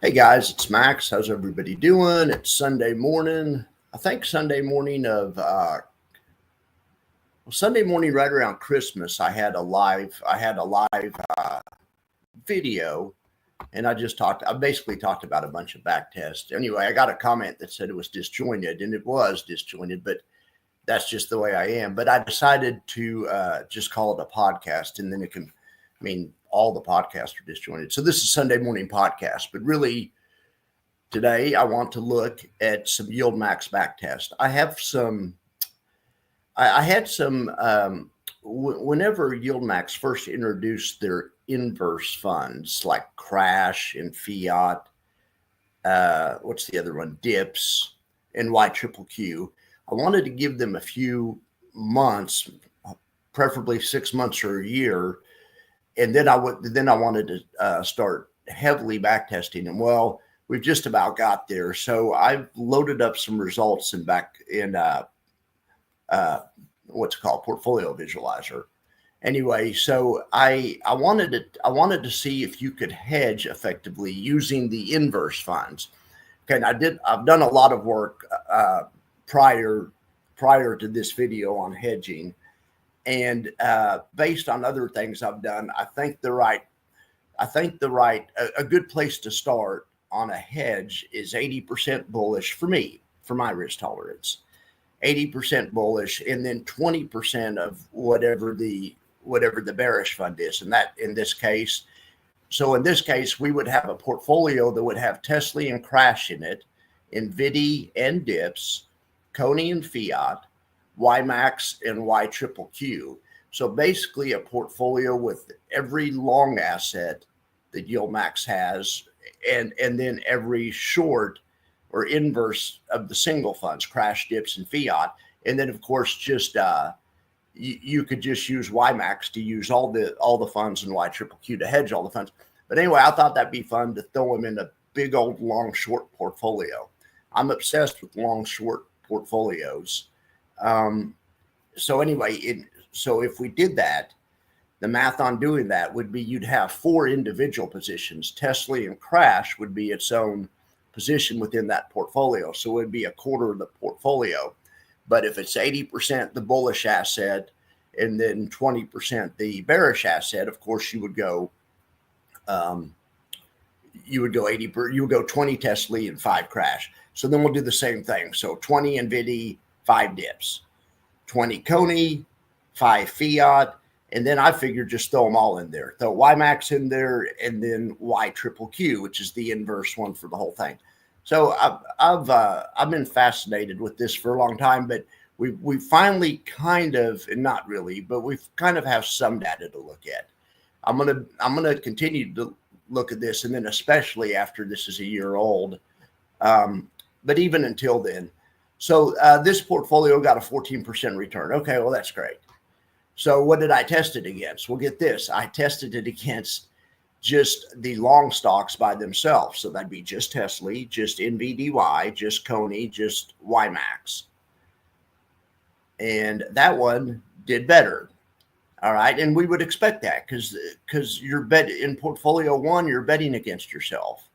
Hey guys, it's Max. How's everybody doing? It's Sunday morning. I think Sunday morning right around Christmas. I had a live video, and I basically talked about a bunch of back tests. Anyway, I got a comment that said it was disjointed, and it was disjointed, but that's just the way I am. But I decided to just call it a podcast, and then all the podcasts are disjointed. So this is Sunday morning podcast, but really today I want to look at some YieldMax backtest. I had some, whenever YieldMax first introduced their inverse funds like Crash and Fiat, what's the other one? Dips and YQQQ. I wanted to give them a few months, preferably 6 months or a year, and then I wanted to start heavily backtesting them. Well, we've just about got there, so I've loaded up some results in what's called Portfolio Visualizer. Anyway, so I wanted to see if you could hedge effectively using the inverse funds. Okay, and I've done a lot of work prior to this video on hedging, and based on other things I've done, I think a good place to start on a hedge is 80% bullish for me, for my risk tolerance. 80% bullish, and then 20% of whatever the bearish fund is. And that in this case, we would have a portfolio that would have Tesla and Crash in it, NVIDIA and Dips, Coney and Fiat, YieldMax and YQQQ. So basically a portfolio with every long asset that YieldMax has, and then every short or inverse of the single funds, Crash, Dips, and Fiat. And then of course, just you could just use YieldMax to use all the funds and YQQQ to hedge all the funds. But anyway, I thought that'd be fun to throw them in a big old long short portfolio. I'm obsessed with long short portfolios. So if we did that, the math on doing that would be you'd have 4 individual positions. Tesla and Crash would be its own position within that portfolio. So it would be a quarter of the portfolio. But if it's 80% the bullish asset and then 20% the bearish asset, of course you would go 20 Tesla and 5 Crash. So then we'll do the same thing. So 20 NVIDIA, 5 Dips, 20 Coney, 5 Fiat, and then I figured just throw them all in there. Throw YieldMax in there, and then YQQQ, which is the inverse one for the whole thing. So I've been fascinated with this for a long time, but we finally kind of, and not really, but we've kind of have some data to look at. I'm gonna continue to look at this, and then especially after this is a year old, but even until then. So this portfolio got a 14% return. Okay, well that's great. So what did I test it against? Well, get this. I tested it against just the long stocks by themselves. So that'd be just Tesla, just NVDY, just Coney, just YieldMax. And that one did better. All right. And we would expect that because you're in portfolio one, you're betting against yourself.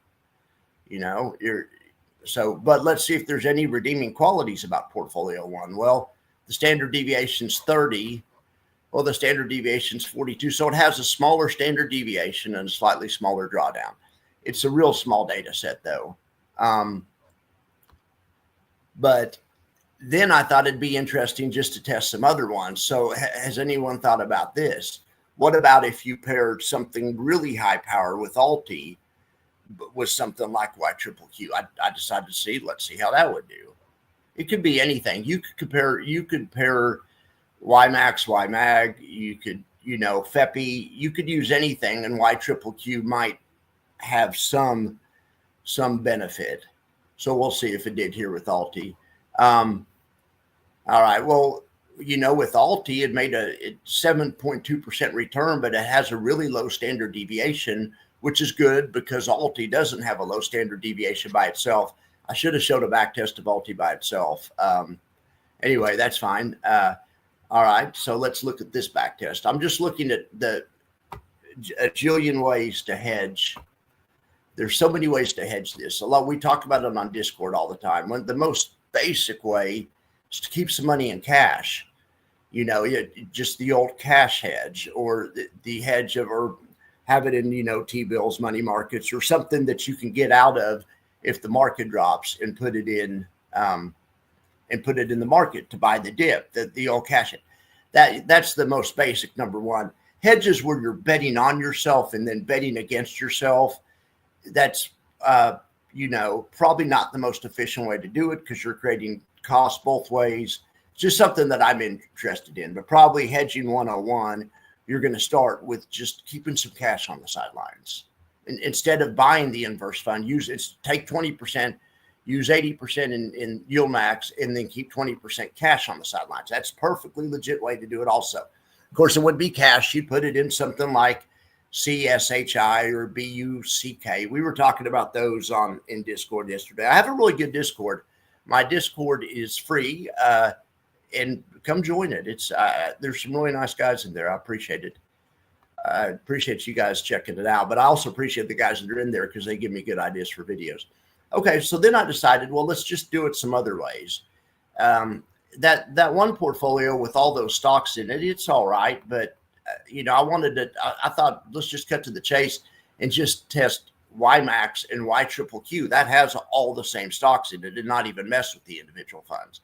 But let's see if there's any redeeming qualities about portfolio one. Well, the standard deviation's 30. Well, the standard deviation is 42. So it has a smaller standard deviation and a slightly smaller drawdown. It's a real small data set, though. But then I thought it'd be interesting just to test some other ones. So has anyone thought about this? What about if you paired something really high power with Alti with something like YQQQ? I decided to let's see how that would do. It could be anything. You could pair YieldMax, YMAG, you could, FEPI, you could use anything, and YQQQ might have some benefit. So we'll see if it did here with Alti. All right. Well, with Alti, it made a 7.2% return, but it has a really low standard deviation, which is good because Alti doesn't have a low standard deviation by itself. I should have showed a back test of Alti by itself. Anyway, that's fine. All right, so let's look at this back test. I'm just looking at a jillion ways to hedge there's so many ways to hedge this. We talk about it on Discord all the time. The most basic way is to keep some money in cash. Just the old cash hedge, or the hedge of, or have it in, T-bills, money markets, or something that you can get out of if the market drops, and put it in the market to buy the dip, the old cash. That's the most basic number one. Hedges where you're betting on yourself and then betting against yourself. That's, probably not the most efficient way to do it, because you're creating costs both ways. It's just something that I'm interested in, but probably hedging 101, you're going to start with just keeping some cash on the sidelines. Instead of buying the inverse fund, take 20%, use 80% in YieldMax, and then keep 20% cash on the sidelines. That's a perfectly legit way to do it also. Of course, it would be cash. You'd put it in something like CSHI or BUCK. We were talking about those in Discord yesterday. I have a really good Discord. My Discord is free, and come join it. It's there's some really nice guys in there. I appreciate it. I appreciate you guys checking it out, but I also appreciate the guys that are in there, because they give me good ideas for videos. Okay, so then I decided, well, let's just do it some other ways. That one portfolio with all those stocks in it, it's all right, but I thought, let's just cut to the chase and just test YieldMax and YQQQ. That has all the same stocks in it, and not even mess with the individual funds.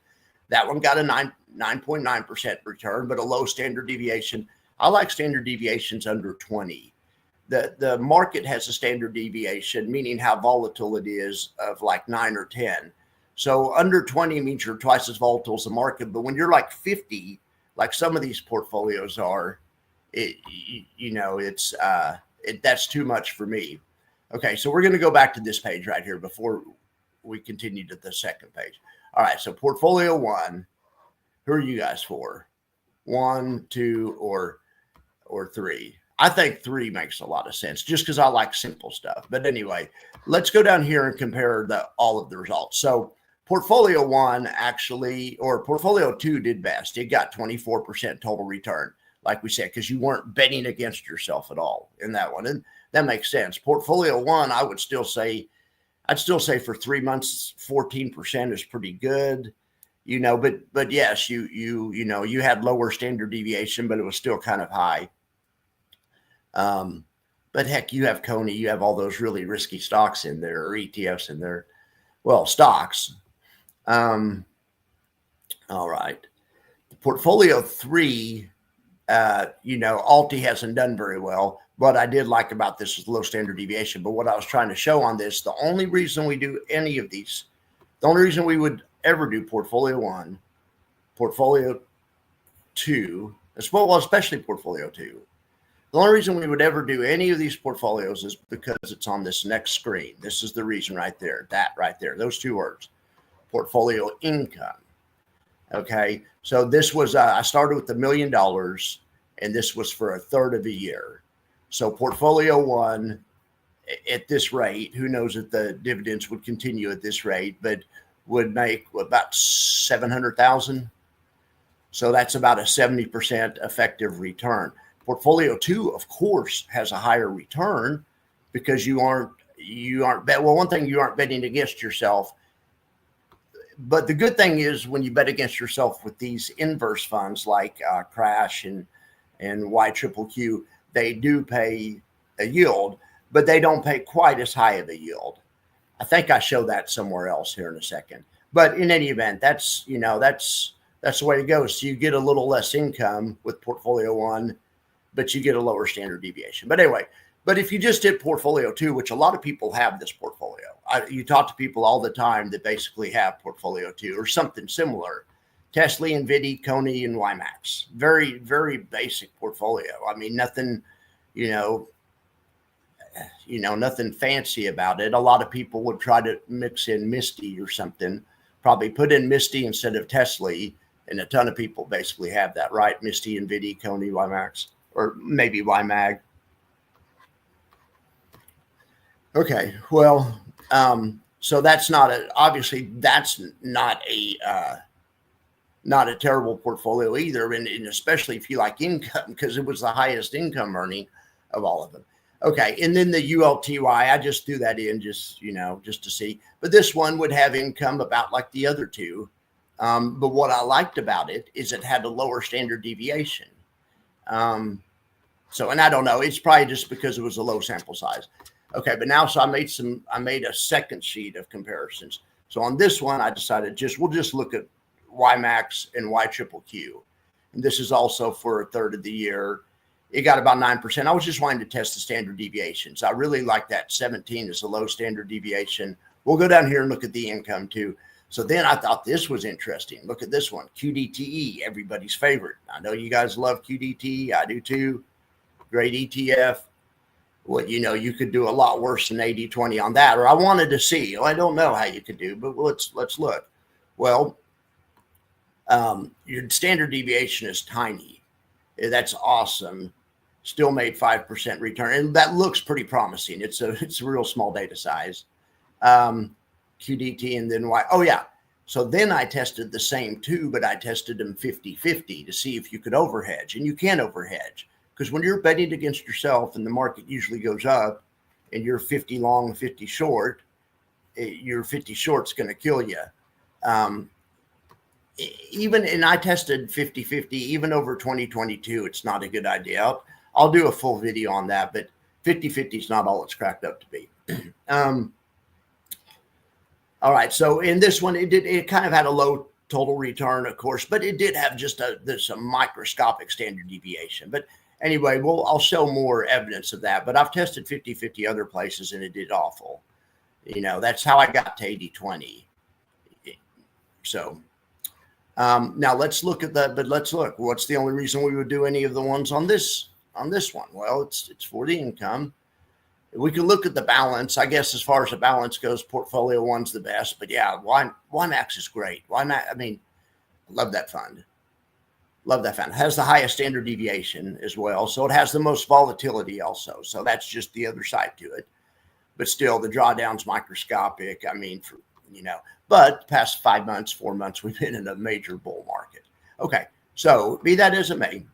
That one got a 9.9% return, but a low standard deviation. I like standard deviations under 20. The market has a standard deviation, meaning how volatile it is, of like 9 or 10. So under 20 means you're twice as volatile as the market. But when you're like 50, like some of these portfolios are, that's too much for me. Okay, so we're going to go back to this page right here before we continue to the second page. All right, so portfolio one, who are you guys for? 1, 2, or 3? I think 3 makes a lot of sense, just because I like simple stuff. But anyway, let's go down here and compare all of the results. So portfolio one or portfolio two did best. It got 24% total return, like we said, because you weren't betting against yourself at all in that one. And that makes sense. Portfolio one, I'd still say for 3 months, 14% is pretty good, but yes, you had lower standard deviation, but it was still kind of high. But heck, you have Coney, you have all those really risky stocks in there, or ETFs in there. Well, stocks. All right. The portfolio 3, Alti hasn't done very well. What I did like about this is low standard deviation. But what I was trying to show on this, the only reason we do any of these, the only reason we would ever do portfolio 1, portfolio 2, especially portfolio 2, the only reason we would ever do any of these portfolios is because it's on this next screen. This is the reason right there, that right there, those 2 words, portfolio income. Okay, so this was, I started with $1 million, and this was for a third of a year. So portfolio 1 at this rate, who knows if the dividends would continue at this rate, but would make about 700,000. So that's about a 70% effective return. Portfolio 2, of course, has a higher return, because you aren't well, one thing, you aren't betting against yourself. But the good thing is, when you bet against yourself with these inverse funds like Crash and YQQQ, they do pay a yield, but they don't pay quite as high of a yield. I think I show that somewhere else here in a second. But in any event, that's the way to go. So you get a little less income with portfolio 1, but you get a lower standard deviation. But anyway, but if you just did portfolio 2, which a lot of people have this portfolio, you talk to people all the time that basically have portfolio 2 or something similar. Tesla, NVIDIA, Coney, and YieldMax. Very, very basic portfolio. I mean, nothing, nothing fancy about it. A lot of people would try to mix in Misty or something, probably put in Misty instead of Tesla, and a ton of people basically have that, right? Misty, NVIDIA, Coney, YieldMax, or maybe YMAG. Okay, well, so that's obviously that's not a terrible portfolio either, and especially if you like income, because it was the highest income earning of all of them. Okay, and then the ULTY, I just threw that in just to see. But this one would have income about like the other two. But what I liked about it is it had a lower standard deviation. So, and I don't know, it's probably just because it was a low sample size. Okay, but now, so I made a second sheet of comparisons. So on this one, I decided we'll just look at YieldMax and YQQQ. And this is also for a third of the year. It got about 9%. I was just wanting to test the standard deviations. I really like that 17 is a low standard deviation. We'll go down here and look at the income too. So then I thought this was interesting. Look at this one, QDTE, everybody's favorite. I know you guys love QDTE. I do too. Great ETF. Well, you could do a lot worse than 80-20 on that. Or I wanted to see. I don't know how you could do, but let's look. Well, your standard deviation is tiny. That's awesome. Still made 5% return, and that looks pretty promising. It's a real small data size. QDT and then Y. Oh yeah. So then I tested the same two, but I tested them 50-50 to see if you could overhedge, and you can overhedge because when you're betting against yourself and the market usually goes up, and you're 50 long, 50 short, your 50 short's going to kill you. And I tested 50-50 even over 2022. It's not a good idea. I'll do a full video on that, but 50-50 is not all it's cracked up to be. All right. So in this one, it kind of had a low total return, of course, but it did have just a microscopic standard deviation. But anyway, I'll show more evidence of that. But I've tested 50-50 other places and it did awful. That's how I got to 80-20. So now let's look at that. But let's look. What's the only reason we would do any of the ones on this one? Well, it's for the income. We can look at the balance. I guess as far as the balance goes, portfolio one's the best. But yeah, YieldMax is great. YieldMax, I mean, love that fund. Love that fund. It has the highest standard deviation as well. So it has the most volatility also. So that's just the other side to it. But still, the drawdown's microscopic. I mean, but past 5 months, 4 months, we've been in a major bull market. Okay, so be that as it may,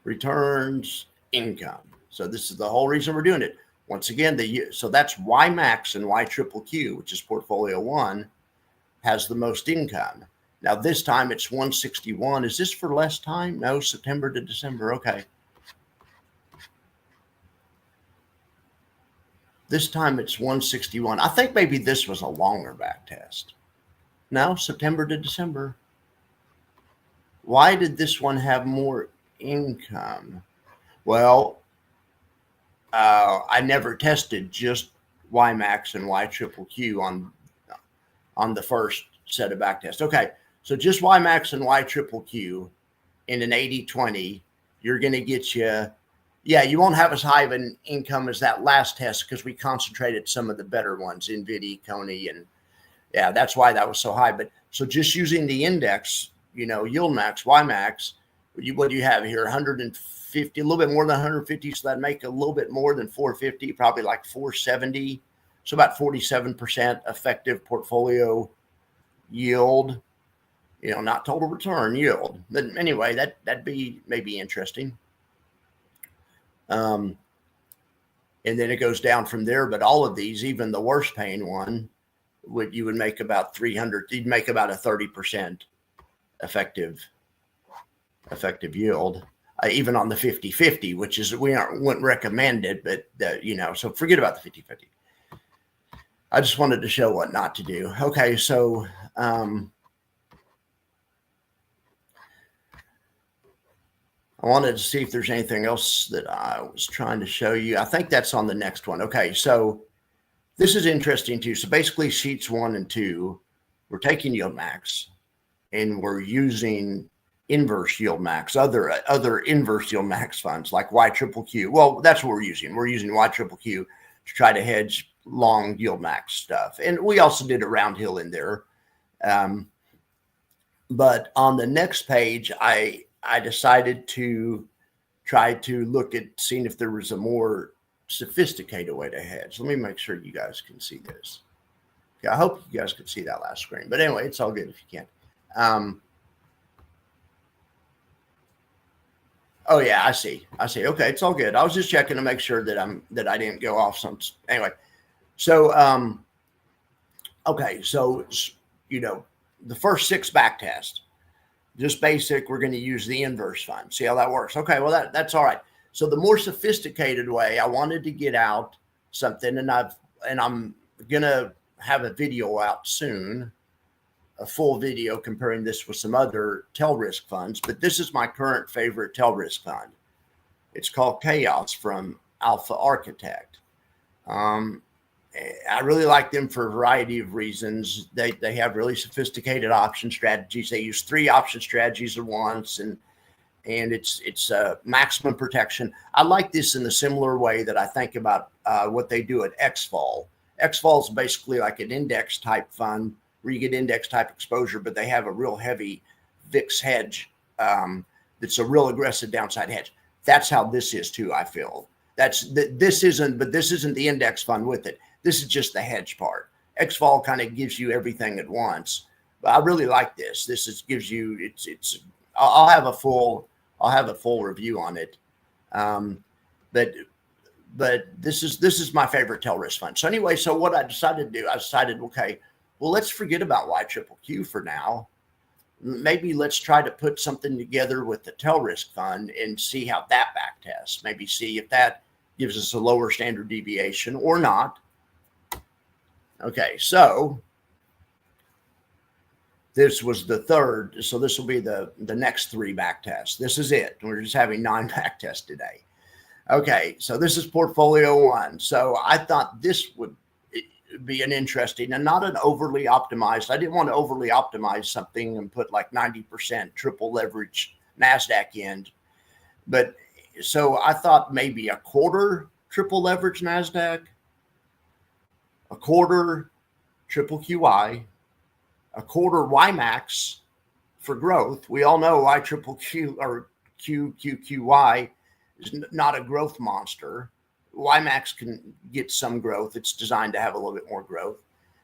returns, income. So this is the whole reason we're doing it. Once again, so that's YieldMax and YQQQ, which is portfolio one, has the most income. Now this time it's 161. Is this for less time? No, September to December. Okay. This time it's 161. I think maybe this was a longer back test. No, September to December. Why did this one have more income? Well, I never tested just YieldMax and YQQQ on the first set of back tests. Okay, so just YieldMax and YQQQ in an 80-20, you're going to get you, you won't have as high of an income as that last test because we concentrated some of the better ones, NVIDIA, Coney, and that's why that was so high. But so just using the index, YieldMax, YieldMax, what do you have here? 150, a little bit more than 150. So that'd make a little bit more than 450, probably like 470. So about 47% effective portfolio yield, not total return, yield. But anyway, that'd be maybe interesting. And then it goes down from there. But all of these, even the worst paying one, you would make about 300. You'd make about a 30% effective yield, even on the 50-50, which is wouldn't recommend it, but so forget about the 50-50. I just wanted to show what not to do. Okay, so I wanted to see if there's anything else that I was trying to show you. I think that's on the next one. Okay, so this is interesting too. So basically sheets 1 and 2, we're taking YieldMax and we're using inverse YieldMax, other inverse YieldMax funds like YQQQ. Well, that's what we're using. We're using YQQQ to try to hedge long YieldMax stuff. And we also did a round hill in there. But on the next page, I decided to try to look at seeing if there was a more sophisticated way to hedge. Let me make sure you guys can see this. Okay, I hope you guys could see that last screen. But anyway, it's all good if you can't. Oh yeah, I see. I see. Okay, it's all good. I was just checking to make sure that I didn't go off some. Anyway, so okay, so you know, the first 6 back tests, just basic. We're going to use the inverse fund. See how that works. Okay, well that's all right. So the more sophisticated way, I wanted to get out something, and I'm gonna have a video out soon, a full video comparing this with some other tail risk funds. But this is my current favorite tail risk fund. It's called Chaos from Alpha Architect. Um, I really like them for a variety of reasons. They have really sophisticated option strategies. They use 3 option strategies at once, and it's maximum protection. I like this in a similar way that I think about what they do at XFAL. XFAL is basically like an index type fund where you get index type exposure, but they have a real heavy VIX hedge that's a real aggressive downside hedge. That's how this is too, I feel. This isn't the index fund with it. This is just the hedge part. XFAL kind of gives you everything at once. But I really like this. Gives you it's. I'll have a full review on it. But this is my favorite tail risk fund. So anyway, so what I decided to do, okay, well, let's forget about YQQ for now. Maybe let's try to put something together with the tail risk fund and see how that back tests. Maybe see if that gives us a lower standard deviation or not. Okay, so this was the third. So this will be the next 3 back tests. This is it. We're just having 9 back tests today. Okay, so this is portfolio 1. So I thought this would be an interesting and not an overly optimized. I didn't want to overly optimize something and put like 90% triple leverage NASDAQ in. But so I thought maybe a quarter triple leverage NASDAQ, a quarter triple QI, a quarter YieldMax for growth. We all know Y triple Q or QQQY is not a growth monster. YieldMax can get some growth. It's designed to have a little bit more growth.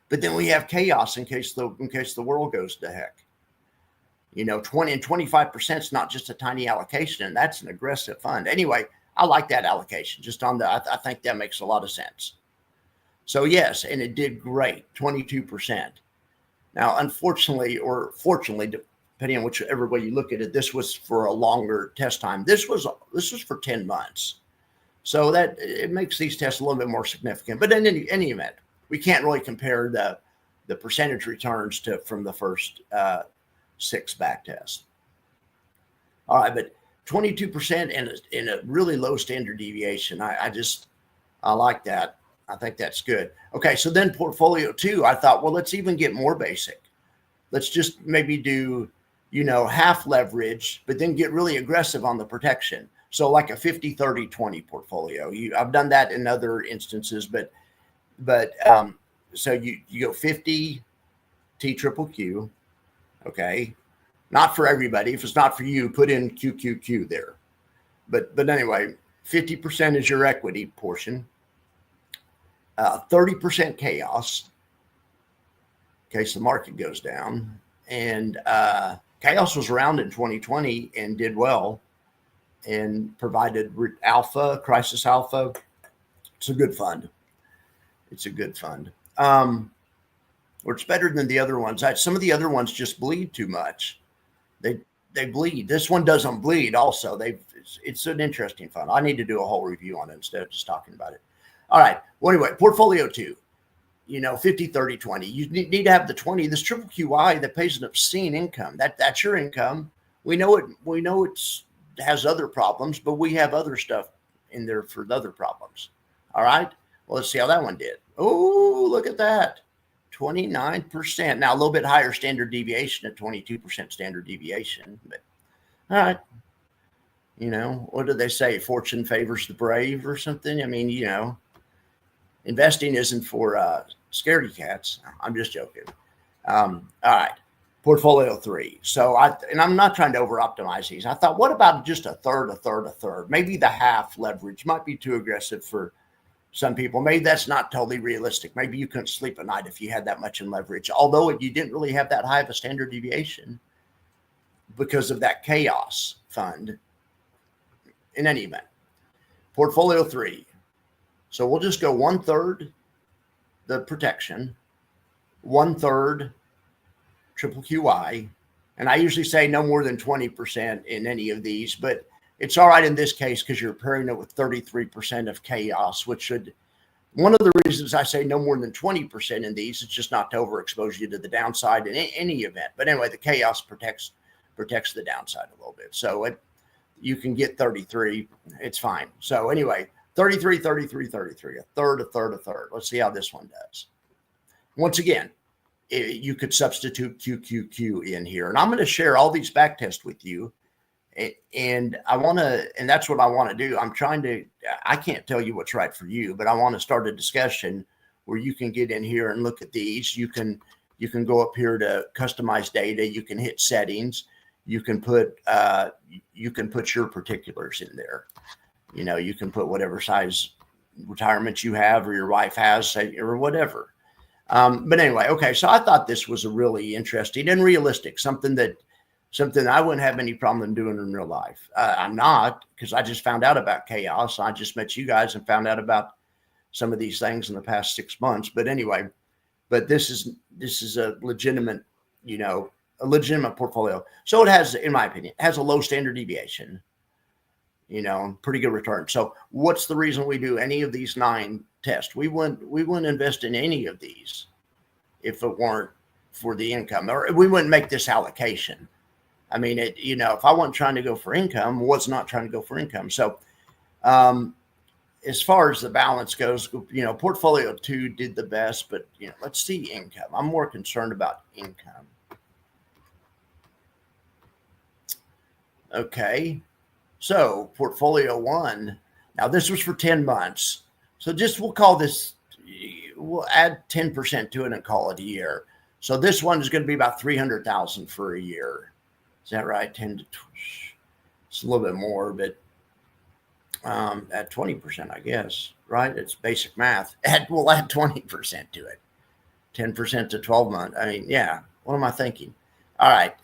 But then we have Chaos in case the world goes to heck. 20 and 25% is not just a tiny allocation, and that's an aggressive fund. Anyway, I like that allocation. Just on I think that makes a lot of sense. So yes, and it did great, 22%. Now, unfortunately, or fortunately, depending on whichever way you look at it, this was for a longer test time. This was for 10 months. So that it makes these tests a little bit more significant. But in any event, we can't really compare the percentage returns from the first 6 back tests. All right, but 22% in a really low standard deviation. I like that. I think that's good. Okay, so then portfolio 2, I thought, well, let's even get more basic. Let's just maybe do, half leverage, but then get really aggressive on the protection. So like a 50-30-20 portfolio. I've done that in other instances, but so you go 50 T triple Q, okay? Not for everybody. If it's not for you, put in QQQ there. But anyway, 50% is your equity portion. 30% chaos in case the market goes down. And chaos was around in 2020 and did well and provided crisis alpha. It's a good fund. Or it's better than the other ones. Some of the other ones just bleed too much. They bleed. This one doesn't bleed also. It's an interesting fund. I need to do a whole review on it instead of just talking about it. All right. Well, anyway, portfolio 2, 50, 30, 20. You need to have the 20. This triple QI that pays an obscene income. That's your income. We know it has other problems, but we have other stuff in there for the other problems. All right. Well, let's see how that one did. Oh, look at that. 29%. Now a little bit higher standard deviation at 22% standard deviation. But all right. What do they say? Fortune favors the brave or something. I mean, investing isn't for scaredy cats. I'm just joking. All right. Portfolio 3. So I'm not trying to over optimize these. I thought, what about just a third? Maybe the half leverage might be too aggressive for some people. Maybe that's not totally realistic. Maybe you couldn't sleep at night if you had that much in leverage, although you didn't really have that high of a standard deviation because of that chaos fund. in any event, portfolio 3. So we'll just go 1/3 the protection, 1/3 triple QY. And I usually say no more than 20% in any of these, but it's all right in this case because you're pairing it with 33% of chaos, which should, one of the reasons I say no more than 20% in these is just not to overexpose you to the downside in any event. But anyway, the chaos protects the downside a little bit. So you can get 33, it's fine. So anyway, 33, 33, 33, a third, a third, a third. Let's see how this one does. Once again, you could substitute QQQ in here. And I'm going to share all these back tests with you. And that's what I want to do. I can't tell you what's right for you, but I want to start a discussion where you can get in here and look at these. You can go up here to customize data. You can hit settings. You can put your particulars in there. You can put whatever size retirement you have or your wife has, or whatever. But anyway, okay. So I thought this was a really interesting and realistic, something I wouldn't have any problem doing in real life. I'm not, because I just found out about chaos. I just met you guys and found out about some of these things in the past 6 months. But anyway, this is a legitimate, a legitimate portfolio. So it has, in my opinion, it has a low standard deviation, pretty good return. So what's the reason we do any of these 9 tests? We wouldn't invest in any of these if it weren't for the income, or we wouldn't make this allocation. I mean, if I wasn't trying to go for income, was not trying to go for income. So as far as the balance goes, portfolio 2 did the best, but let's see income. I'm more concerned about income. Okay. So portfolio 1, now this was for 10 months. So we'll add 10% to it and call it a year. So this one is going to be about 300,000 for a year. Is that right? 10 to 20. It's a little bit more, but at 20%, I guess, right? It's basic math. We'll add 20% to it. 10% to 12 months. I mean, yeah. What am I thinking? All right.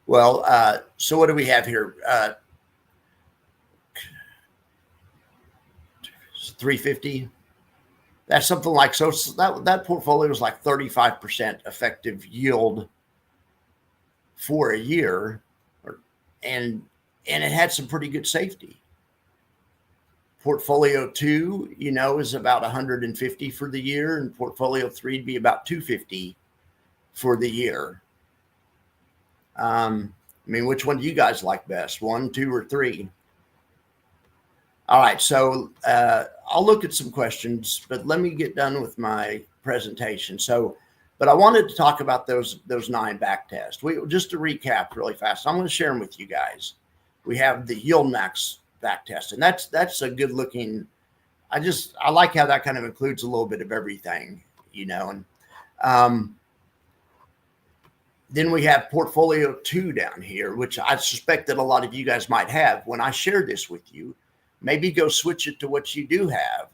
Well, so what do we have here? 350. That's something like, so that portfolio is like 35% effective yield for a year, and it had some pretty good safety. Portfolio 2, is about 150 for the year, and portfolio 3 would be about 250 for the year. Which one do you guys like best? 1, 2, or 3? All right, so I'll look at some questions, but let me get done with my presentation. But I wanted to talk about those 9 back tests. Just to recap really fast, I'm going to share them with you guys. We have the YieldMax back test, and that's a good looking. I like how that kind of includes a little bit of everything, and then we have portfolio 2 down here, which I suspect that a lot of you guys might have. When I share this with you, maybe go switch it to what you do have,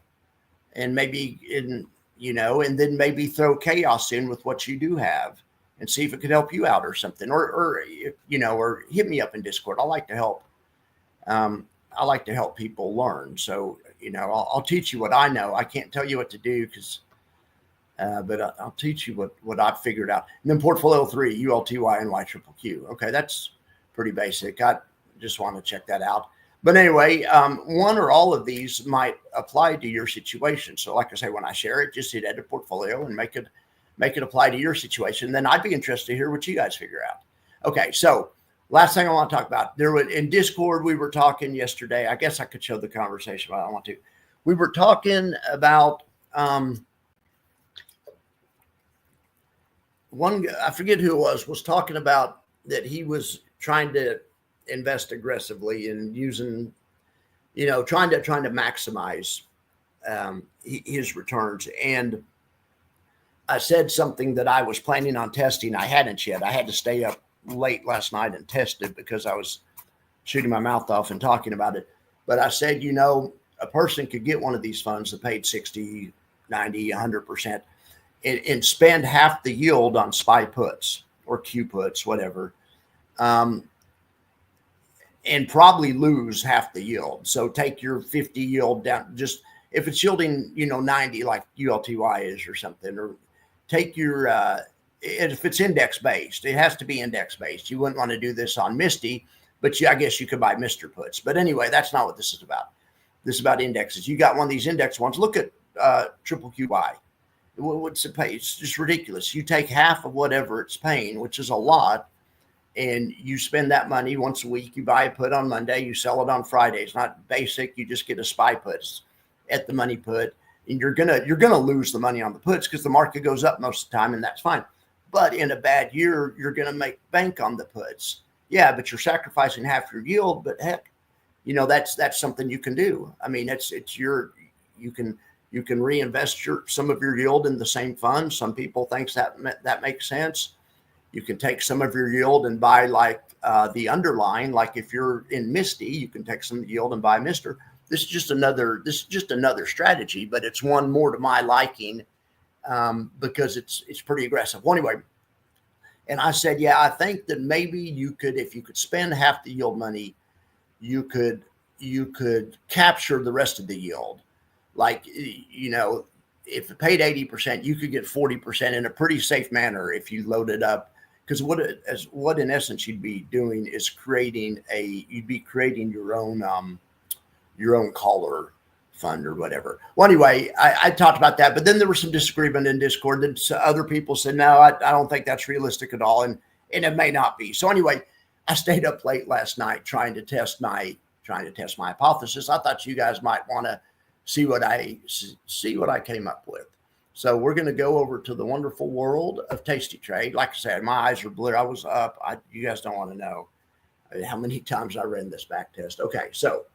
and and then maybe throw chaos in with what you do have and see if it could help you out or something, or hit me up in Discord. I like to help. I like to help people learn. So, I'll teach you what I know. I can't tell you what to do but I'll teach you what I've figured out. And then portfolio 3, ULTY and YQQQ. Okay. That's pretty basic. I just want to check that out. But anyway, one or all of these might apply to your situation. So like I say, when I share it, just hit edit portfolio and make it apply to your situation. Then I'd be interested to hear what you guys figure out. Okay, so last thing I want to talk about, in Discord, we were talking yesterday. I guess I could show the conversation, but I don't want to. We were talking about one, I forget who it was talking about that he was trying to invest aggressively and using, trying to maximize his returns. And I said something that I was planning on testing. I hadn't yet. I had to stay up late last night and test it because I was shooting my mouth off and talking about it. But I said, a person could get one of these funds that paid 60, 90, 100% and spend half the yield on SPY puts or Q puts, whatever. and probably lose half the yield. So take your 50 yield down, just if it's yielding, 90 like ULTY is or something, or take your, if it's index based, it has to be index based. You wouldn't want to do this on Misty, but I guess you could buy Mr. puts. But anyway, that's not what this is about. This is about indexes. You got one of these index ones. Look at triple QY. What's it pay? It's just ridiculous. You take half of whatever it's paying, which is a lot, and you spend that money once a week. You buy a put on Monday, you sell it on Friday. It's not basic. You just get a SPY puts at the money put, and you're gonna lose the money on the puts because the market goes up most of the time, and that's fine. But in a bad year, you're gonna make bank on the puts. Yeah, but you're sacrificing half your yield. But heck, that's something you can do. I mean, you can reinvest some of your yield in the same fund. Some people think that makes sense. You can take some of your yield and buy like the underlying. Like if you're in Misty, you can take some yield and buy Mr. This is just another strategy, but it's one more to my liking because it's pretty aggressive. Well, anyway, and I said, yeah, I think that maybe you could, if you could spend half the yield money, you could capture the rest of the yield. Like, if it paid 80%, you could get 40% in a pretty safe manner if you load it up. Because what in essence you'd be doing is creating your own caller fund or whatever. Well, anyway, I talked about that, but then there was some disagreement in Discord that other people said, no, I don't think that's realistic at all. And it may not be. So anyway, I stayed up late last night trying to test my hypothesis. I thought you guys might want to see what I came up with. So we're going to go over to the wonderful world of Tasty Trade. Like I said, my eyes are blurred. I was up. You guys don't want to know how many times I ran this back test. Okay, so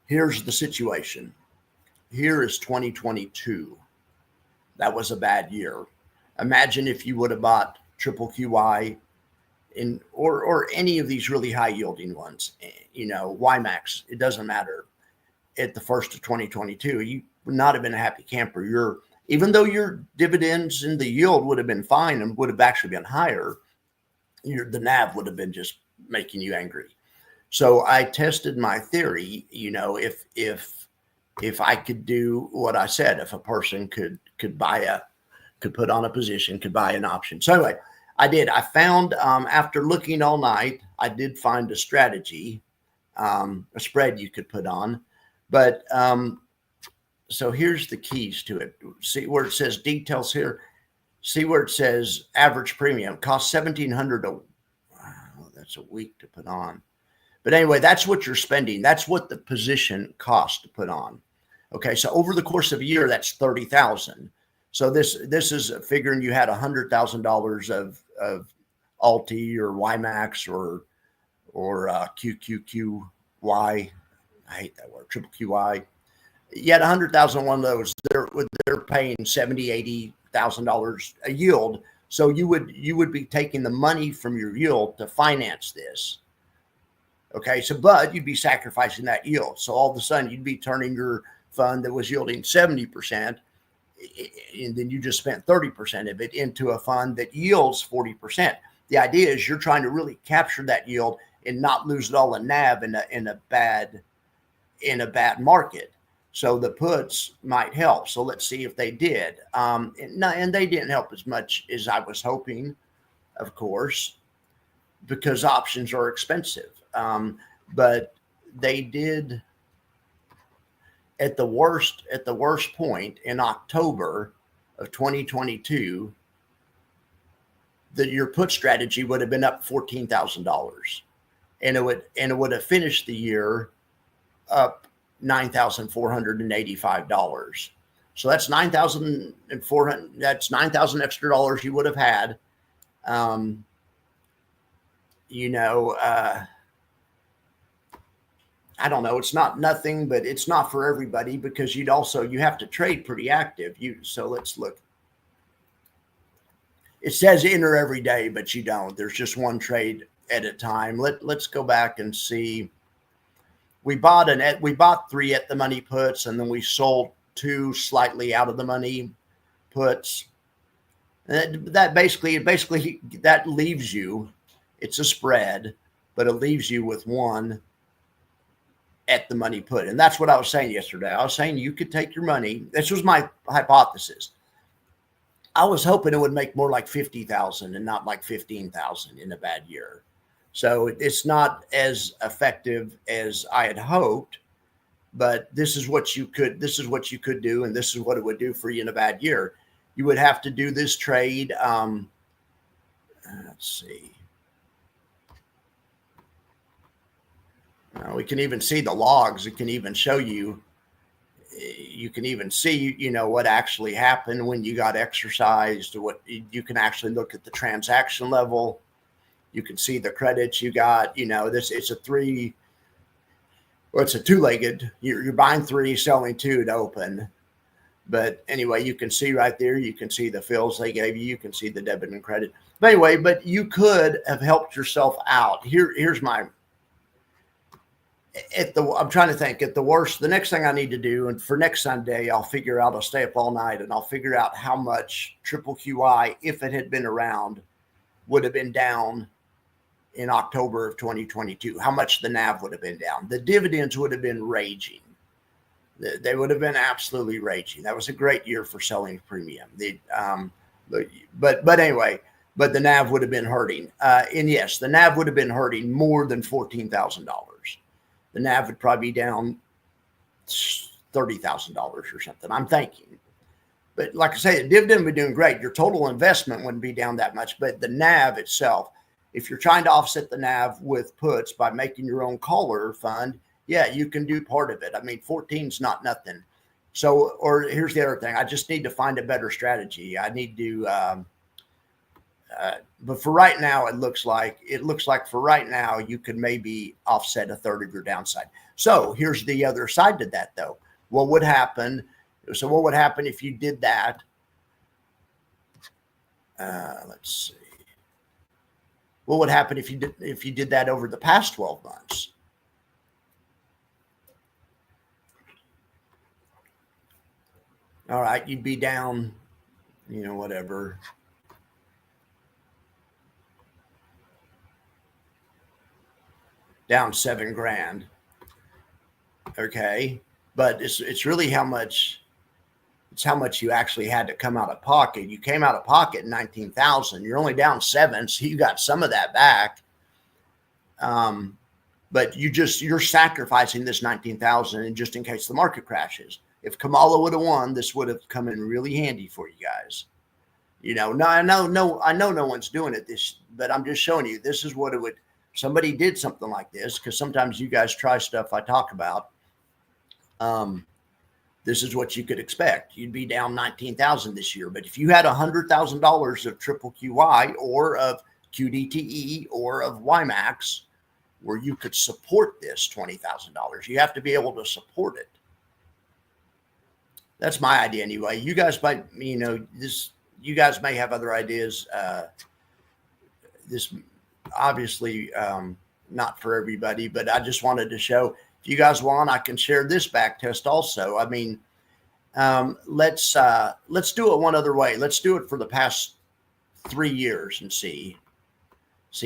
here's the situation. Here is 2022. That was a bad year. Imagine if you would have bought triple QY or any of these really high yielding ones, YieldMax, it doesn't matter. At the first of 2022, you would not have been a happy camper. Even though your dividends and the yield would have been fine and would have actually been higher, the NAV would have been just making you angry. So I tested my theory, if I could do what I said, if a person could put on a position, could buy an option. So anyway, I did. I found, after looking all night, I did find a strategy, a spread you could put on. But so here's the keys to it. See where it says details here. See where it says average premium costs $1,700. That's a week to put on. But anyway, that's what you're spending. That's what the position costs to put on. Okay, so over the course of a year, that's $30,000. So this is figuring you had $100,000 of Alti or YieldMax or QQQY. I hate that word, triple QI. You had 100,000 one of those. They're paying $70,000-$80,000 a yield. So you would be taking the money from your yield to finance this. Okay, but you'd be sacrificing that yield. So all of a sudden you'd be turning your fund that was yielding 70%, and then you just spent 30% of it into a fund that yields 40%. The idea is you're trying to really capture that yield and not lose it all in NAV in a bad market. So the puts might help. So let's see if they did. And they didn't help as much as I was hoping, of course, because options are expensive. But they did at the worst point in October of 2022, that your put strategy would have been up $14,000, and it would have finished the year up $9,485. So that's $9,400. That's $9,000 extra dollars you would have had. I don't know. It's not nothing, but it's not for everybody because you have to trade pretty active. So let's look. It says enter every day, but you don't. There's just one trade at a time. Let's go back and see. We bought 3 at the money puts, and then we sold 2 slightly out of the money puts. And that basically that leaves you It's a spread, but it leaves you with one at the money put. And that's what I was saying yesterday. I was saying you could take your money. This was my hypothesis. I was hoping it would make more like 50,000 and not like 15,000 in a bad year. So it's not as effective as I had hoped, but this is what you could do. And this is what it would do for you in a bad year. You would have to do this trade. Let's see. We can even see the logs. It can even show you. You can even see, what actually happened when you got exercised. What you can actually look at the transaction level. You can see the credits you got. It's a two-legged. You're buying 3, selling 2 to open. But anyway, you can see right there. You can see the fills they gave you. You can see the debit and credit. But anyway, you could have helped yourself out. Here's my. I'm trying to think at the worst, the next thing I need to do, and for next Sunday, I'll stay up all night and I'll figure out how much triple QI, if it had been around, would have been down in October of 2022, how much the NAV would have been down. The dividends would have been raging. They would have been absolutely raging. That was a great year for selling premium. But anyway, the NAV would have been hurting. And yes, the NAV would have been hurting more than $14,000. The NAV would probably be down $30,000 or something, I'm thinking. But like I say, the dividend would be doing great. Your total investment wouldn't be down that much, but the NAV itself, if you're trying to offset the NAV with puts by making your own caller fund, yeah, you can do part of it. I mean, 14's not nothing. So, or here's the other thing. I just need to find a better strategy. I need to, but for right now, it looks like for right now, you could maybe offset a third of your downside. So here's the other side to that though. What would happen if you did that? Let's see. What would happen if you did that over the past 12 months? All right, you'd be down, whatever. Down $7,000. Okay. But it's really how much you actually had to come out of pocket. You came out of pocket 19,000. You're only down 7, so you got some of that back. But you're sacrificing this 19,000 and just in case the market crashes. If Kamala would have won, this would have come in really handy for you guys. I know no one's doing it but I'm just showing you this is what it would. Somebody did something like this because sometimes you guys try stuff I talk about. This is what you could expect. You'd be down 19,000 this year. But if you had $100,000 of triple QI or of QDTE or of YieldMax, where you could support this $20,000, you have to be able to support it. That's my idea anyway. You guys might, you guys may have other ideas. This obviously not for everybody, but I just wanted to show. If you guys want, I can share this back test also. I mean, let's do it one other way. Let's do it for the past 3 years and see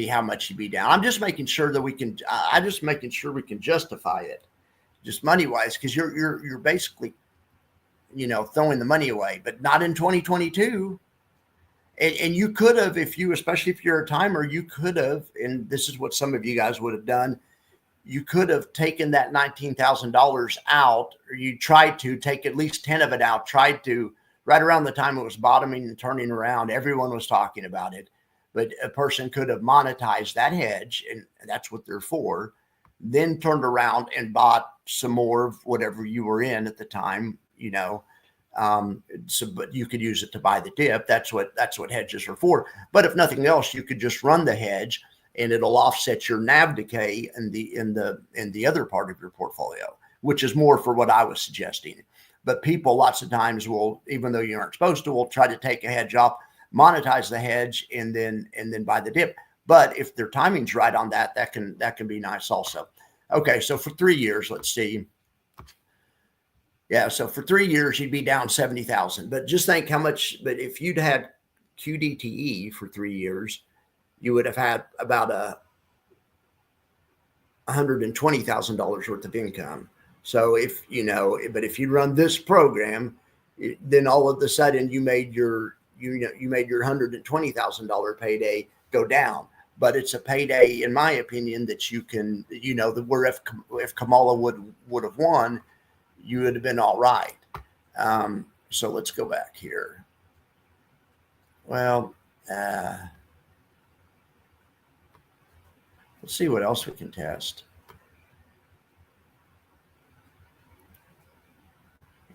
how much you'd be down. I'm just making sure that we can. I'm just making sure we can justify it, just money wise, because you're basically, throwing the money away, but not in 2022. And you could have, especially if you're a timer, you could have, and this is what some of you guys would have done. You could have taken that $19,000 out, or you tried to take at least 10 of it out, right around the time it was bottoming and turning around. Everyone was talking about it, but a person could have monetized that hedge, and that's what they're for, then turned around and bought some more of whatever you were in at the time, but you could use it to buy the dip. That's what hedges are for. But if nothing else, you could just run the hedge and it'll offset your NAV decay in the other part of your portfolio, which is more for what I was suggesting. But people lots of times will, even though you aren't supposed to, will try to take a hedge off, monetize the hedge, and then buy the dip. But if their timing's right on that can be nice also. Okay, so for 3 years, let's see. Yeah, so for 3 years, you'd be down 70,000. But just think how much, but if you'd had QDTE for 3 years, you would have had about $120,000 worth of income. So if but if you run this program, then all of a sudden you made your $120,000 payday go down. But it's a payday, in my opinion, that you can, where if Kamala would have won, you would have been all right. So let's go back here. Well, let's see what else we can test.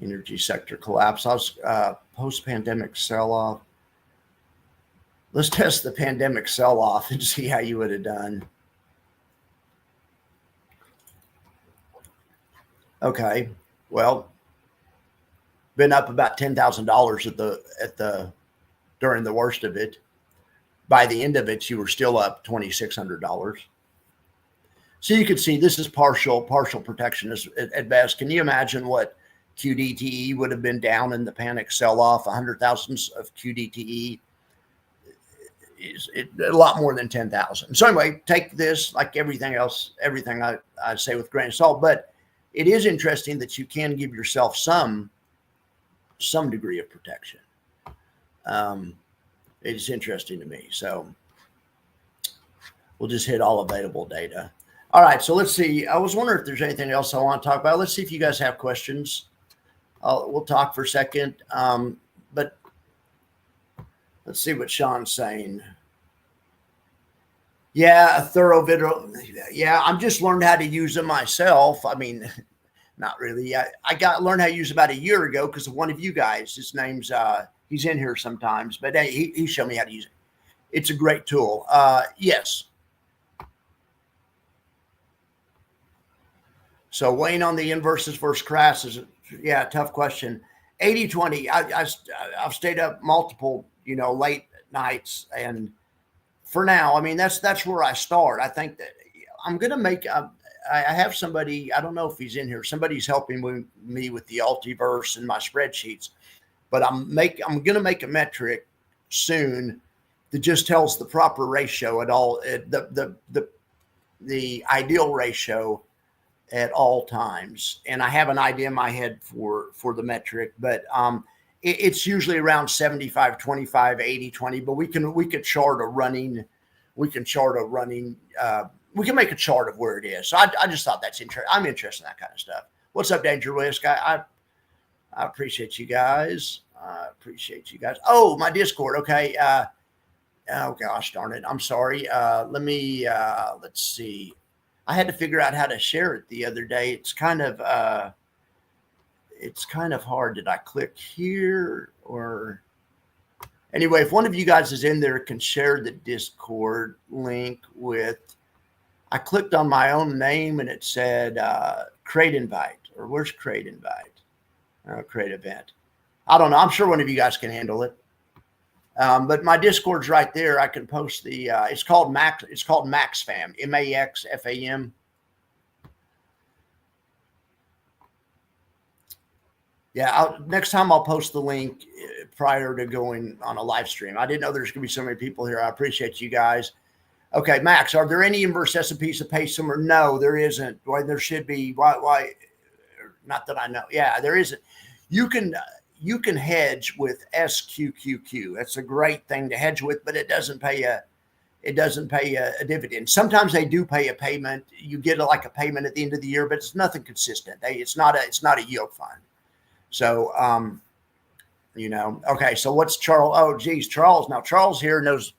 Energy sector collapse. Post-pandemic sell-off. Let's test the pandemic sell-off and see how you would have done. Okay, well, been up about $10,000 during the worst of it. By the end of it, you were still up $2,600. So you can see this is partial protection at best. Can you imagine what QDTE would have been down in the panic sell-off? 100,000 of QDTE is a lot more than 10,000. So anyway, take this like everything else, everything I say with grain of salt. But it is interesting that you can give yourself some degree of protection. It's interesting to me. So we'll just hit all available data. All right, so let's see. I was wondering if there's anything else I want to talk about. Let's see if you guys have questions. We'll talk for a second. But let's see what Sean's saying. Yeah, a thorough video. Yeah, I'm just learned how to use them myself. I mean, not really. I learned how to use it about a year ago because of one of you guys. His name's he's in here sometimes, but he showed me how to use it. It's a great tool. Yes. So weighing on the inverses versus crashes, yeah, tough question. 80-20. I've stayed up multiple, late nights, and for now, I mean that's where I start. I think that I'm gonna make. I have somebody. I don't know if he's in here. Somebody's helping me with the Altiverse and my spreadsheets, but I'm gonna make a metric soon that just tells the proper ratio at all. The ideal ratio at all times. And I have an idea in my head for the metric, but it's usually around 75, 25, 80, 20, but we can make a chart of where it is. So I just thought that's interesting. I'm interested in that kind of stuff. What's up, Danger Risk? I appreciate you guys. Oh, my Discord. Okay. Oh gosh, darn it. I'm sorry. Let's see. I had to figure out how to share it the other day. It's kind of hard. Did I click here or anyway? If one of you guys is in there, can share the Discord link with. I clicked on my own name and it said create invite, or where's create invite? Create event. I don't know. I'm sure one of you guys can handle it. But my Discord's right there. I can post the. It's called Max. It's called MaxFam. MaxFam. Yeah. Next time I'll post the link prior to going on a live stream. I didn't know there's going to be so many people here. I appreciate you guys. Okay, Max. Are there any inverse S&Ps that pay similar? No, there isn't. Why there should be? Why? Not that I know. Yeah, there isn't. You can hedge with SQQQ. That's a great thing to hedge with, but it doesn't pay a dividend. Sometimes they do pay a payment. You get like a payment at the end of the year, but it's nothing consistent. It's not a yield fund. So, okay. So what's Charles? Oh, geez, Charles. Now Charles here knows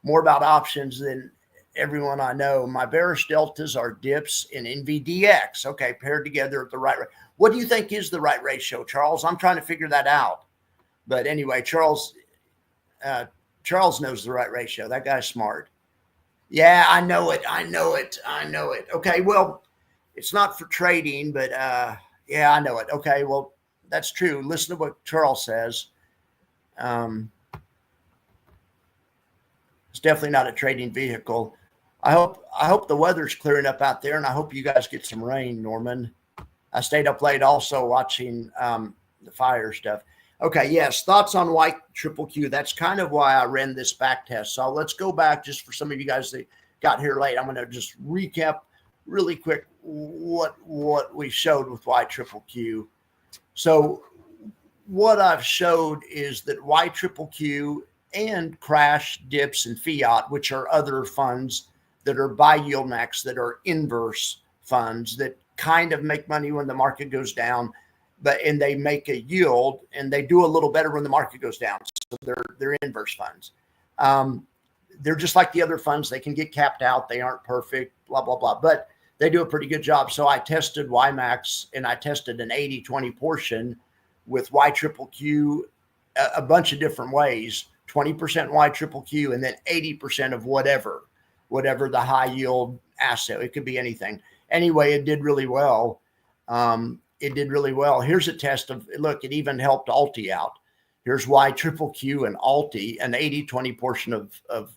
more about options than everyone I know. My bearish deltas are dips in NVDX. Okay, paired together at the right rate. What do you think is the right ratio, Charles? I'm trying to figure that out. But anyway, Charles knows the right ratio. That guy's smart. Yeah, I know it. Okay, well, it's not for trading, but yeah, I know it. Okay, well, that's true. Listen to what Charles says. It's definitely not a trading vehicle. I hope the weather's clearing up out there, and I hope you guys get some rain, Norman. I stayed up late also watching the fire stuff. Okay, yes, thoughts on Y triple Q. That's kind of why I ran this back test. So let's go back just for some of you guys that got here late. I'm going to just recap really quick what we showed with Y triple Q. So what I've showed is that Y triple Q and Crash, Dips, and Fiat, which are other funds that are by YieldMax, that are inverse funds that kind of make money when the market goes down, and they make a yield, and they do a little better when the market goes down. So they're inverse funds. They're just like the other funds. They can get capped out. They aren't perfect, blah, blah, blah. But they do a pretty good job. So I tested YieldMax, and I tested an 80-20 portion with Y triple Q a bunch of different ways, 20% Y triple Q, and then 80% of whatever the high yield asset. It could be anything. Anyway, it did really well. It did really well. Here's a test of, look, it even helped Alti out. Here's Y triple Q and Alti, an 80-20 portion of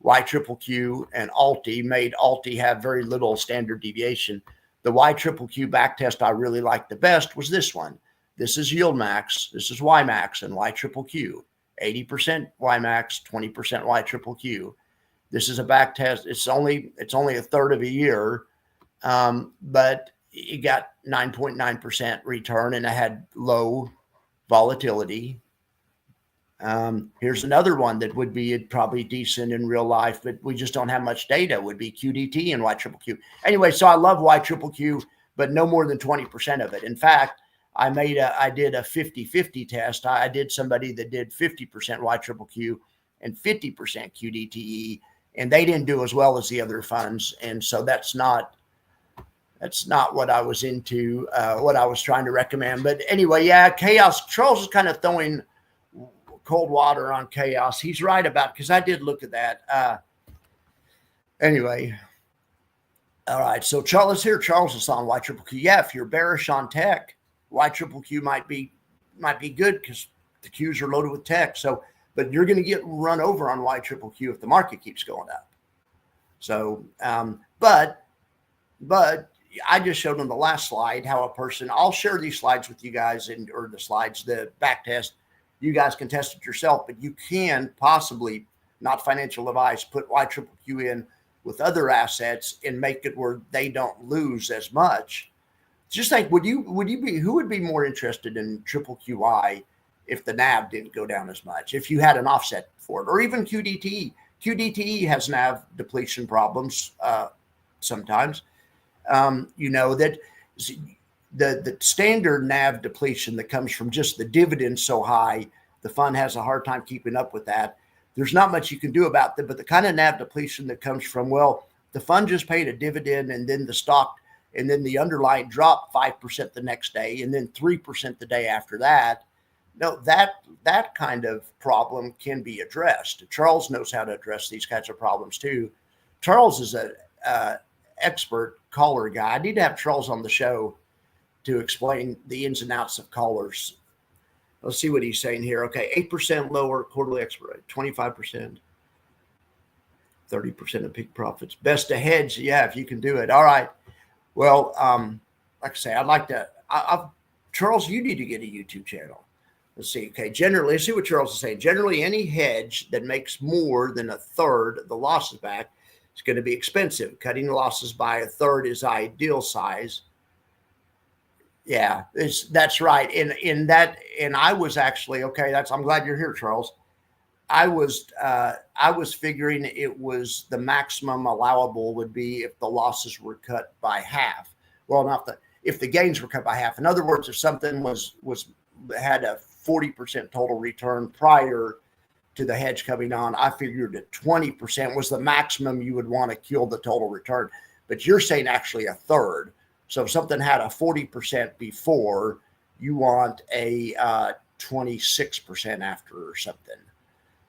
Y triple Q and Alti made Alti have very little standard deviation. The Y triple Q back test I really liked the best was this one. This is YieldMax. This is YMax and Y triple Q. 80% YMax, 20% Y triple Q. This is a back test. It's only a third of a year, but it got 9.9% return, and it had low volatility. Here's another one that would be probably decent in real life, but we just don't have much data, would be QDT and Y triple Q. Anyway, so I love Y triple Q, but no more than 20% of it. In fact, I did a 50-50 test. I did somebody that did 50% Y triple Q and 50% QDTE, and they didn't do as well as the other funds. And so that's not what I was into, what I was trying to recommend. But anyway, yeah, chaos. Charles is kind of throwing cold water on chaos. He's right about, because I did look at that. Anyway, all right. So Charles here. Charles is on Y triple Q. Yeah, if you're bearish on tech, Y triple Q might be good because the Qs are loaded with tech. So, but you're going to get run over on Y triple Q if the market keeps going up. So, but I just showed on the last slide how a person, I'll share these slides with you guys, or the back test. You guys can test it yourself, but you can possibly, not financial advice, put Y triple Q in with other assets and make it where they don't lose as much. Just think, who would be more interested in triple QI if the NAV didn't go down as much, if you had an offset for it, or even QDTE? QDTE has NAV depletion problems sometimes. You know that the standard NAV depletion that comes from just the dividend so high, the fund has a hard time keeping up with that. There's not much you can do about that, but the kind of NAV depletion that comes from, well, the fund just paid a dividend, and then the stock, and then the underlying dropped 5% the next day, and then 3% the day after that. No, that kind of problem can be addressed. Charles knows how to address these kinds of problems too. Charles is a expert caller guy. I need to have Charles on the show to explain the ins and outs of callers. Let's see what he's saying here. Okay, 8% lower quarterly expert rate, 25%, 30% of peak profits. Best to hedge, yeah, if you can do it. All right. Well, like I say, I'd like to. Charles, you need to get a YouTube channel. Let's see. Okay, generally, let's see what Charles is saying. Generally, any hedge that makes more than a third of the losses back is going to be expensive. Cutting the losses by a third is ideal size. Yeah, that's right. And I was actually, okay, I'm glad you're here, Charles. I was figuring it was the maximum allowable would be if the losses were cut by half. Well, if the gains were cut by half. In other words, if something had a 40% total return prior to the hedge coming on, I figured that 20% was the maximum you would want to kill the total return. But you're saying actually a third. So if something had a 40% before, you want a 26% after or something.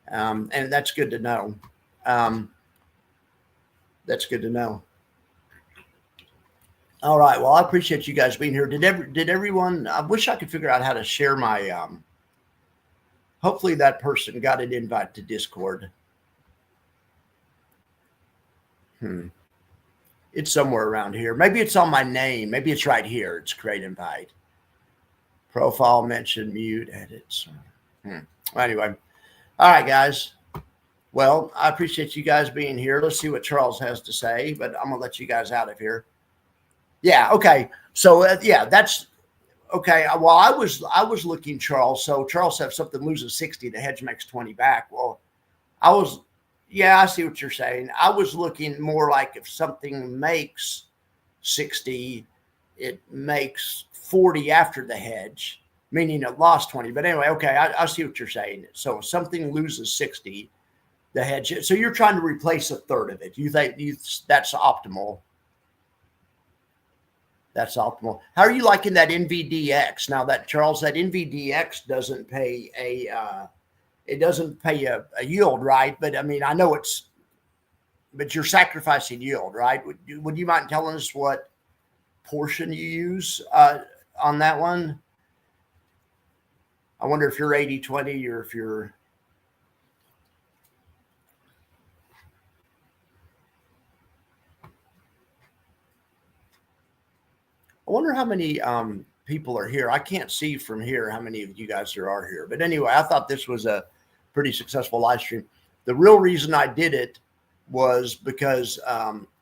And that's good to know. That's good to know. All right. Well, I appreciate you guys being here. Did everyone? I wish I could figure out how to share my. Hopefully, that person got an invite to Discord. It's somewhere around here. Maybe it's on my name. Maybe it's right here. It's create invite. Profile mention, mute, edits. Anyway, all right, guys. Well, I appreciate you guys being here. Let's see what Charles has to say, but I'm gonna let you guys out of here. Yeah. Okay. So yeah, that's okay. Well, I was looking, Charles. So Charles said if something loses 60, the hedge makes 20 back. Well, yeah, I see what you're saying. I was looking more like if something makes 60, it makes 40 after the hedge, meaning it lost 20. But anyway, okay, I see what you're saying. So if something loses 60, the hedge. So you're trying to replace a third of it. You think that's optimal? That's optimal. How are you liking that NVDX? Now that Charles, that NVDX doesn't pay a yield, right? But I mean, I know but you're sacrificing yield, right? Would you mind telling us what portion you use on that one? I wonder if you're 80-20 or if you're. I wonder how many people are here. I can't see from here how many of you guys there are here. But anyway, I thought this was a pretty successful live stream. The real reason I did it was because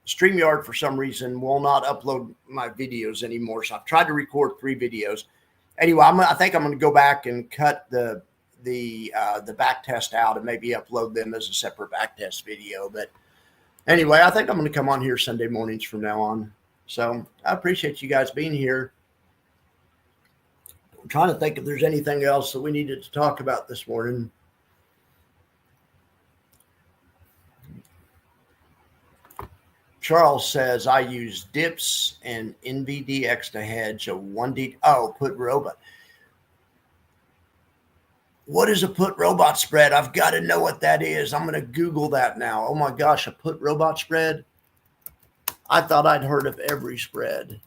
StreamYard, for some reason, will not upload my videos anymore. So I've tried to record 3 videos. Anyway, I think I'm going to go back and cut the back test out and maybe upload them as a separate back test video. But anyway, I think I'm going to come on here Sunday mornings from now on. So I appreciate you guys being here. I'm trying to think if there's anything else that we needed to talk about this morning. Charles says, I use dips and NVDX to hedge a 1D. Oh, put robot. What is a put robot spread? I've got to know what that is. I'm going to Google that now. Oh my gosh, a put robot spread? I thought I'd heard of every spread.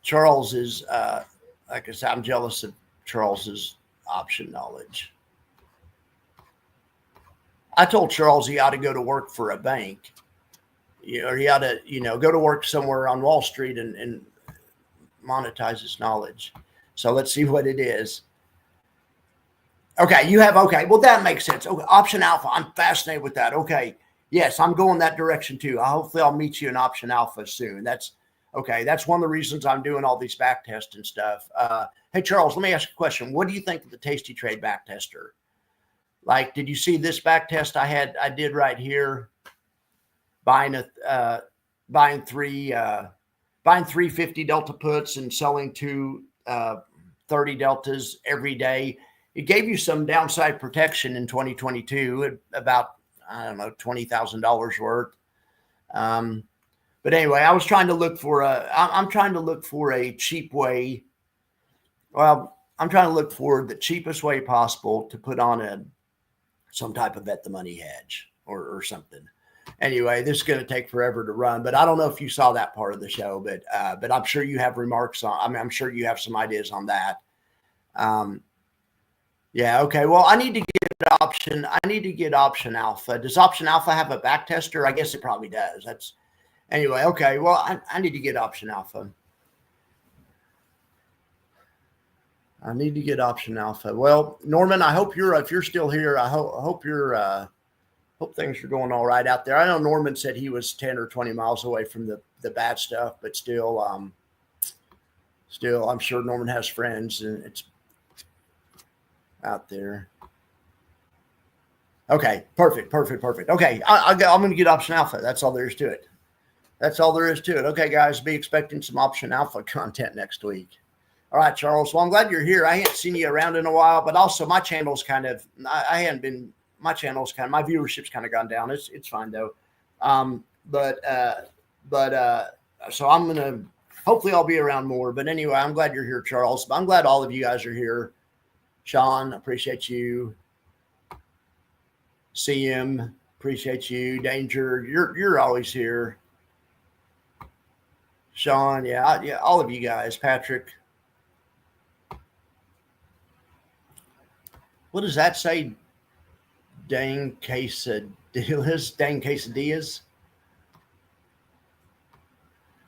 Charles is, like I said, I'm jealous of Charles's option knowledge. I told Charles he ought to go to work for a bank, or he ought to, go to work somewhere on Wall Street and monetize his knowledge. So let's see what it is. Okay, okay. Well, that makes sense. Okay, option alpha. I'm fascinated with that. Okay. Yes, I'm going that direction too. Hopefully I'll meet you in option alpha soon. That's okay. That's one of the reasons I'm doing all these back tests and stuff. Hey, Charles, let me ask you a question. What do you think of the Tasty Trade back tester? Like, did you see this back test I did right here? Buying 350 delta puts and selling 30 deltas every day. It gave you some downside protection in 2022 at about, I don't know, $20,000 worth. But anyway, I was trying to look for I'm trying to look for a cheap way. Well, I'm trying to look for the cheapest way possible to put on some type of bet the money hedge or something. Anyway, this is going to take forever to run, but I don't know if you saw that part of the show, but I'm sure you have remarks on, I'm sure you have some ideas on that. Yeah. Okay. Well, I need to get option alpha. Does option alpha have a back tester? I guess it probably does. Anyway. Okay. Well, I need to get option alpha. Well, Norman, I hope if you're still here, I hope things are going all right out there. I know Norman said he was 10 or 20 miles away from the bad stuff, but still, I'm sure Norman has friends and it's out there. Okay, perfect. Okay, I'm going to get option alpha. That's all there is to it. Okay, guys, be expecting some option alpha content next week. All right, Charles. Well, I'm glad you're here. I haven't seen you around in a while, but also my channel's my viewership's kind of gone down. It's fine though. So I'm going to, hopefully I'll be around more, but anyway, I'm glad you're here, Charles. I'm glad all of you guys are here. Sean, appreciate you. CM, appreciate you. Danger, you're always here. Sean, yeah, all of you guys. Patrick. What does that say? Dang quesadillas.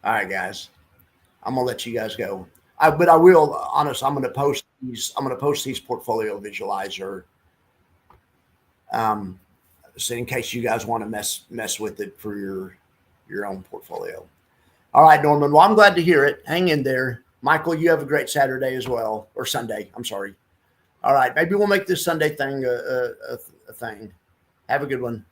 All right, guys. I'm going to let you guys go. But I will, honest, I'm going to post these portfolio visualizer. So in case you guys want to mess with it for your own portfolio. All right, Norman. Well, I'm glad to hear it. Hang in there. Michael, you have a great Saturday as well, or Sunday. I'm sorry. All right. Maybe we'll make this Sunday thing a thing. Have a good one.